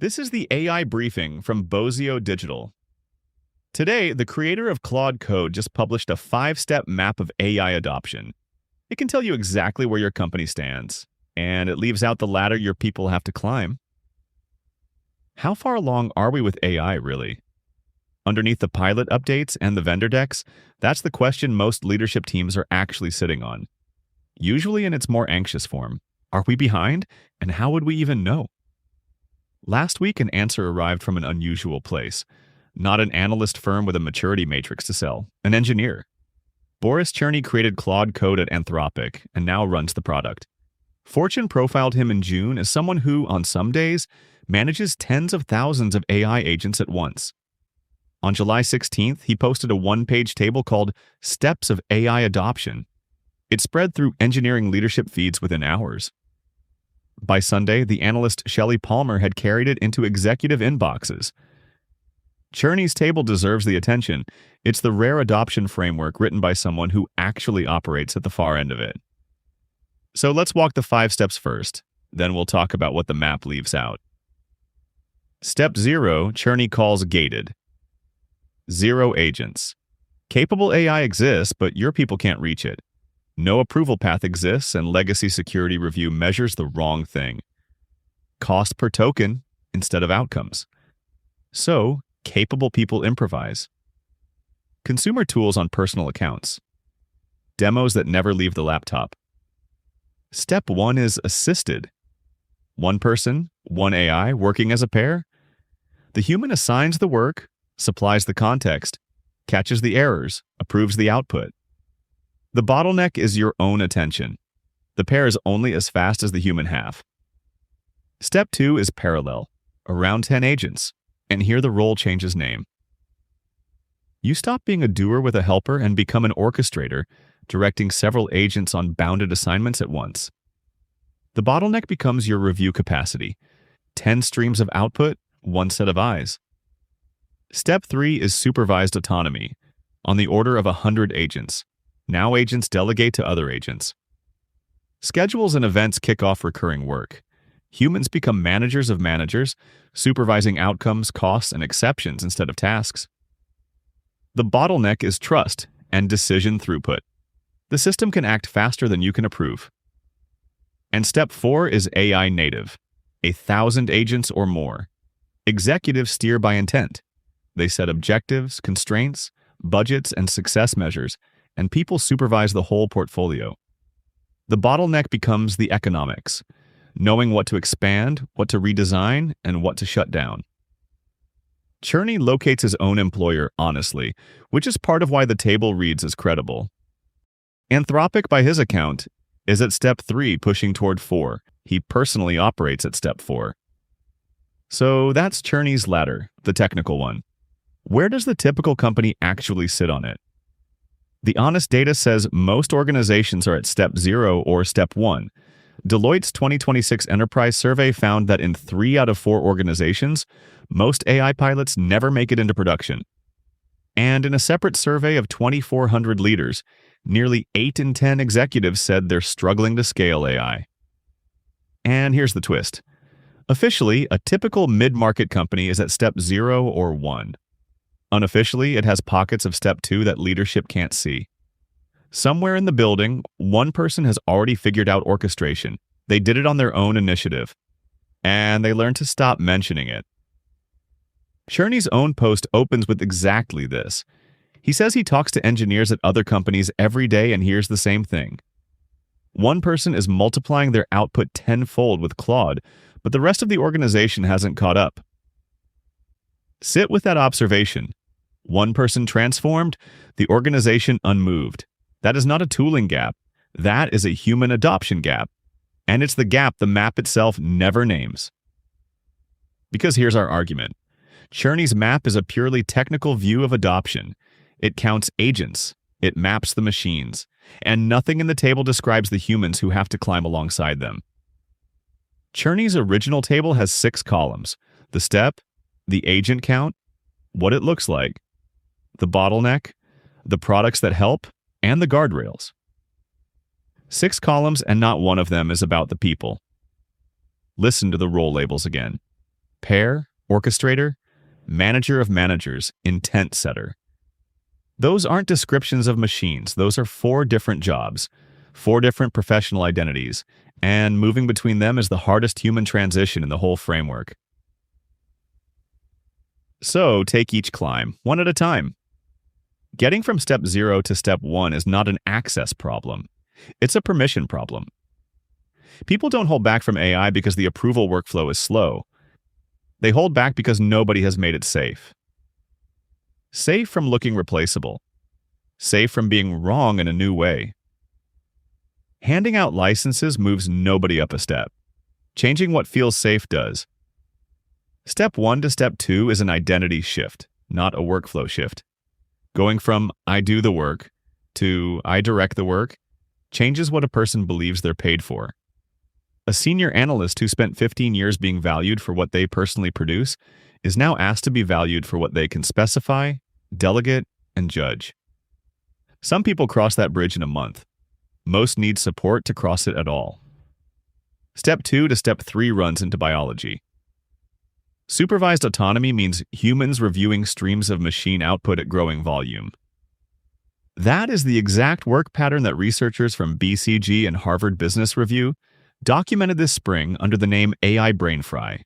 This is the AI briefing from Bosio.digital. Today, the creator of Claude Code just published a 5-step map of AI adoption. It can tell you exactly where your company stands, and it leaves out the ladder your people have to climb. How far along are we with AI, really? Underneath the pilot updates and the vendor decks, that's the question most leadership teams are actually sitting on. Usually in its more anxious form. Are we behind? And how would we even know? Last week, an answer arrived from an unusual place. Not an analyst firm with a maturity matrix to sell, an engineer. Boris Cherny created Claude Code at Anthropic and now runs the product. Fortune profiled him in June as someone who, on some days, manages tens of thousands of AI agents at once. On July 16th, he posted a one-page table called Steps of AI Adoption. It spread through engineering leadership feeds within hours. By Sunday, the analyst Shelley Palmer had carried it into executive inboxes. Cherny's table deserves the attention. It's the rare adoption framework written by someone who actually operates at the far end of it. So let's walk the 5 steps first. Then we'll talk about what the map leaves out. Step 0, Cherny calls gated. 0 agents. Capable AI exists, but your people can't reach it. No approval path exists, and legacy security review measures the wrong thing. Cost per token instead of outcomes. So, capable people improvise. Consumer tools on personal accounts. Demos that never leave the laptop. Step 1 is assisted. One person, one AI, working as a pair. The human assigns the work, supplies the context, catches the errors, approves the output. The bottleneck is your own attention. The pair is only as fast as the human half. Step 2 is parallel, around 10 agents, and here the role changes name. You stop being a doer with a helper and become an orchestrator, directing several agents on bounded assignments at once. The bottleneck becomes your review capacity. 10 streams of output, 1 set of eyes. Step 3 is supervised autonomy, on the order of 100 agents. Now agents delegate to other agents. Schedules and events kick off recurring work. Humans become managers of managers, supervising outcomes, costs, and exceptions instead of tasks. The bottleneck is trust and decision throughput. The system can act faster than you can approve. And step 4 is AI native, 1,000 agents or more. Executives steer by intent. They set objectives, constraints, budgets, and success measures, and people supervise the whole portfolio. The bottleneck becomes the economics, knowing what to expand, what to redesign, and what to shut down. Cherny locates his own employer honestly, which is part of why the table reads as credible. Anthropic, by his account, is at step 3 pushing toward 4. He personally operates at step 4. So that's Cherny's ladder, the technical one. Where does the typical company actually sit on it? The honest data says most organizations are at step 0 or step 1. Deloitte's 2026 enterprise survey found that in 3 out of 4 organizations, most AI pilots never make it into production. And in a separate survey of 2,400 leaders, nearly 8 in 10 executives said they're struggling to scale AI. And here's the twist. Officially, a typical mid-market company is at step 0 or 1. Unofficially, it has pockets of step 2 that leadership can't see. Somewhere in the building, one person has already figured out orchestration. They did it on their own initiative. And they learned to stop mentioning it. Cherny's own post opens with exactly this. He says he talks to engineers at other companies every day and hears the same thing. One person is multiplying their output tenfold with Claude, but the rest of the organization hasn't caught up. Sit with that observation. One person transformed, the organization unmoved. That is not a tooling gap. That is a human adoption gap. And it's the gap the map itself never names. Because here's our argument. Cherny's map is a purely technical view of adoption. It counts agents. It maps the machines. And nothing in the table describes the humans who have to climb alongside them. Cherny's original table has 6 columns. The step, the agent count, what it looks like, the bottleneck, the products that help, and the guardrails. 6 columns and not one of them is about the people. Listen to the role labels again. prepare, orchestrator, manager of managers, intent setter. Those aren't descriptions of machines. Those are 4 different jobs, 4 different professional identities, and moving between them is the hardest human transition in the whole framework. So take each climb, one at a time. Getting from step 0 to step 1 is not an access problem. It's a permission problem. People don't hold back from AI because the approval workflow is slow. They hold back because nobody has made it safe. Safe from looking replaceable. Safe from being wrong in a new way. Handing out licenses moves nobody up a step. Changing what feels safe does. Step 1 to step 2 is an identity shift, not a workflow shift. Going from I do the work to I direct the work changes what a person believes they're paid for. A senior analyst who spent 15 years being valued for what they personally produce is now asked to be valued for what they can specify, delegate, and judge. Some people cross that bridge in a month. Most need support to cross it at all. Step 2 to step 3 runs into biology. Supervised autonomy means humans reviewing streams of machine output at growing volume. That is the exact work pattern that researchers from BCG and Harvard Business Review documented this spring under the name AI brain fry.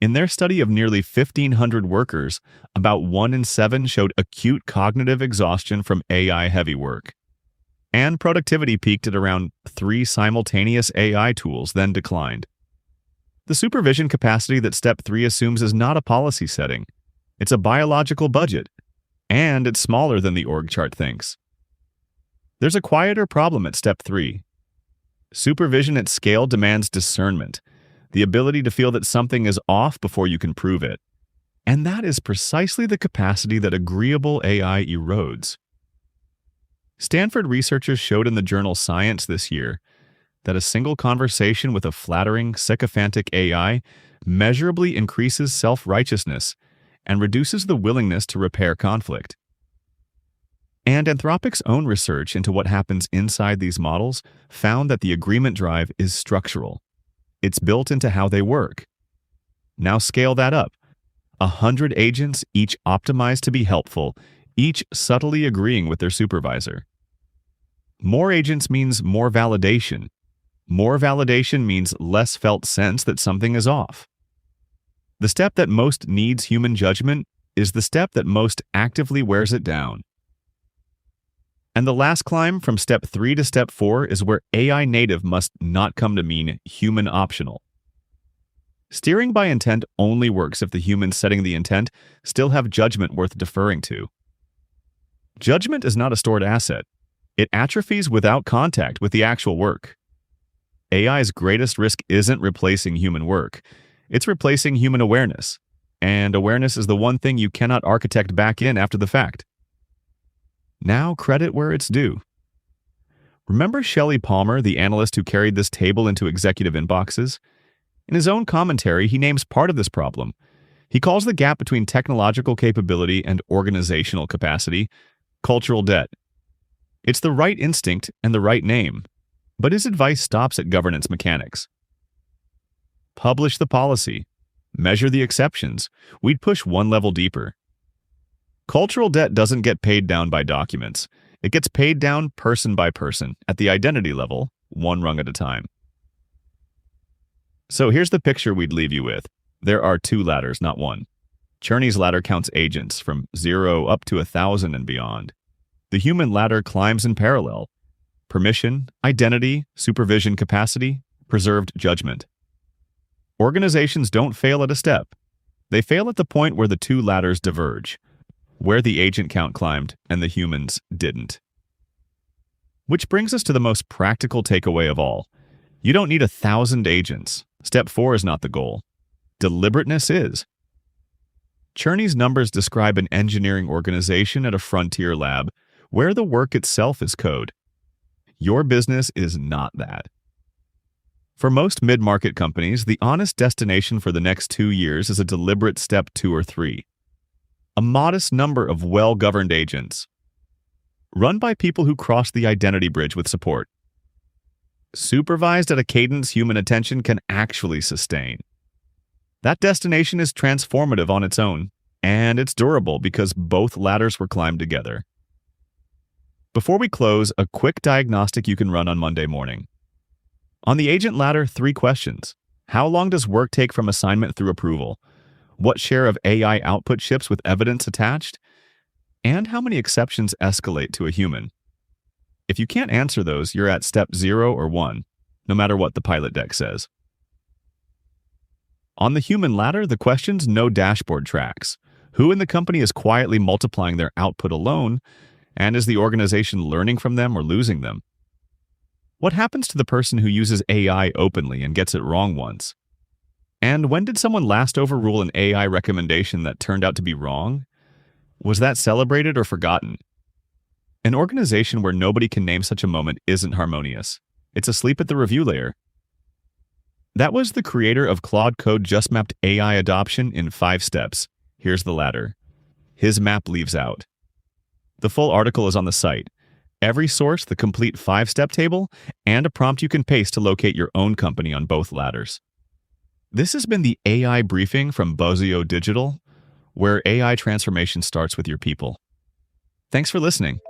In their study of nearly 1,500 workers, about 1 in 7 showed acute cognitive exhaustion from AI-heavy work. And productivity peaked at around 3 simultaneous AI tools, then declined. The supervision capacity that Step 3 assumes is not a policy setting. It's a biological budget, and it's smaller than the org chart thinks. There's a quieter problem at Step 3. Supervision at scale demands discernment, the ability to feel that something is off before you can prove it. And that is precisely the capacity that agreeable AI erodes. Stanford researchers showed in the journal Science this year that a single conversation with a flattering, sycophantic AI measurably increases self-righteousness and reduces the willingness to repair conflict. And Anthropic's own research into what happens inside these models found that the agreement drive is structural. It's built into how they work. Now scale that up. 100 agents, each optimized to be helpful, each subtly agreeing with their supervisor. More agents means more validation. More validation means less felt sense that something is off. The step that most needs human judgment is the step that most actively wears it down. And the last climb from step 3 to step 4 is where AI native must not come to mean human optional. Steering by intent only works if the humans setting the intent still have judgment worth deferring to. Judgment is not a stored asset. It atrophies without contact with the actual work. AI's greatest risk isn't replacing human work. It's replacing human awareness. And awareness is the one thing you cannot architect back in after the fact. Now credit where it's due. Remember Shelley Palmer, the analyst who carried this table into executive inboxes? In his own commentary, he names part of this problem. He calls the gap between technological capability and organizational capacity cultural debt. It's the right instinct and the right name, but his advice stops at governance mechanics. Publish the policy. Measure the exceptions. We'd push one level deeper. Cultural debt doesn't get paid down by documents. It gets paid down person by person, at the identity level, one rung at a time. So here's the picture we'd leave you with. There are 2 ladders, not one. Cherney's ladder counts agents from 0 up to 1,000 and beyond. The human ladder climbs in parallel. Permission, identity, supervision capacity, preserved judgment. Organizations don't fail at a step. They fail at the point where the 2 ladders diverge, where the agent count climbed and the humans didn't. Which brings us to the most practical takeaway of all. You don't need 1,000 agents. Step 4 is not the goal. Deliberateness is. Cherney's numbers describe an engineering organization at a frontier lab where the work itself is code. Your business is not that. For most mid-market companies, the honest destination for the next 2 years is a deliberate step 2 or 3. A modest number of well-governed agents, run by people who cross the identity bridge with support. Supervised at a cadence human attention can actually sustain. That destination is transformative on its own, and it's durable because both ladders were climbed together. Before we close, a quick diagnostic you can run on Monday morning. On the agent ladder, 3 questions. How long does work take from assignment through approval? What share of AI output ships with evidence attached? And how many exceptions escalate to a human? If you can't answer those, you're at step 0 or 1, no matter what the pilot deck says. On the human ladder, the questions no dashboard tracks. Who in the company is quietly multiplying their output alone, and is the organization learning from them or losing them? What happens to the person who uses AI openly and gets it wrong once? And when did someone last overrule an AI recommendation that turned out to be wrong? Was that celebrated or forgotten? An organization where nobody can name such a moment isn't harmonious. It's asleep at the review layer. That was the creator of Claude Code just mapped AI adoption in 5 steps. Here's the ladder. His map leaves out. The full article is on the site. Every source, the complete 5-step table, and a prompt you can paste to locate your own company on both ladders. This has been the AI briefing from Bosio Digital, where AI transformation starts with your people. Thanks for listening.